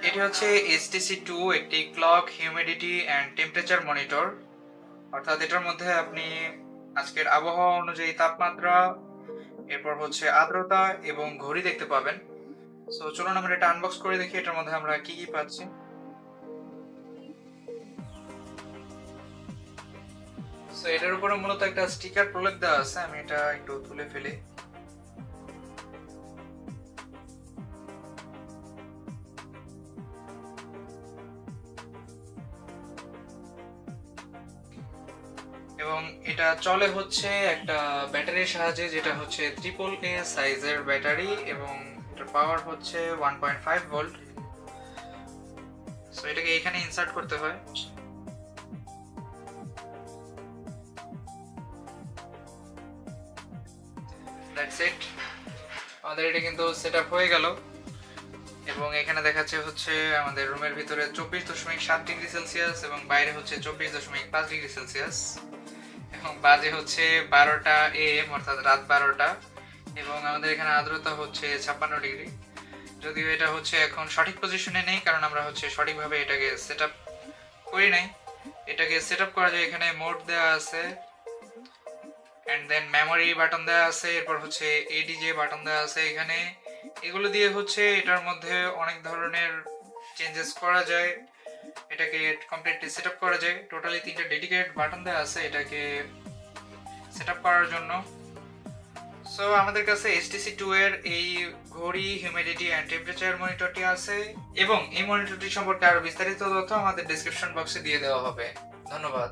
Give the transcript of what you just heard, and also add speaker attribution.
Speaker 1: এটি হচ্ছে HTC2, একটি clock, humidity and temperature monitor. অর্থাৎ এটার মধ্যে আপনি আজকের আবহাওয়া অনুযায়ী তাপমাত্রা, এরপর হচ্ছে আর্দ্রতা এবং ঘড়ি দেখতে পাবেন। সো চলুন আমরা এটা আনবক্স করে দেখি এটার মধ্যে আমরা কি কি পাচ্ছি। সো এটার উপরে মূলত একটা স্টিকার প্রলেপ দেওয়া আছে, আমি এটা একটু তুলে ফেলি। এবং এটা চলে হচ্ছে একটা ব্যাটারির সাহায্যে, যেটা হচ্ছে AAA সাইজের ব্যাটারি এবং এটার পাওয়ার হচ্ছে 1.5 ভোল্ট। সো এটাকে এখানে ইনসার্ট করতে হয়। দ্যাটস ইট, আমাদের এটা কিন্তু সেটআপ হয়ে গেল। এবং এখানে দেখাচ্ছে হচ্ছে আমাদের রুমের ভিতরে 24.7 ডিগ্রি সেলসিয়াস এবং বাইরে হচ্ছে 24.5 ডিগ্রি সেলসিয়াস এবং বাজে হচ্ছে 12টা AM অর্থাৎ রাত 12টা। এবং আমাদের এখানে আর্দ্রতা হচ্ছে 56 ডিগ্রি। যদিও এটা হচ্ছে এখন সঠিক পজিশনে নেই, কারণ আমরা হচ্ছে সঠিকভাবে এটাকে সেটআপ করি নাই। এটাকে সেটআপ করা যায়, এখানে মোড দেওয়া আছে অ্যান্ড দেন মেমোরি বাটন দেওয়া আছে, এরপর হচ্ছে ADJ বাটন দেওয়া আছে এখানে। এগুলো দিয়ে হচ্ছে এটার মধ্যে অনেক ধরনের চেঞ্জেস করা যায়, এটাকে কমপ্লিটলি সেটআপ করা যায়। টোটালি 3টা ডেডিকেটেড বাটন দেওয়া আছে এটাকে সেটআপ করার জন্য। সো আমাদের কাছে HTC2 এর এই ঘড়ি, হিউমিডিটি অ্যান্ড টেম্পারেচার মনিটরটি আছে এবং এই মনিটরটি সম্পর্কে আরো বিস্তারিত তথ্য আমাদের ডেসক্রিপশন বক্সে দিয়ে দেওয়া হবে। ধন্যবাদ।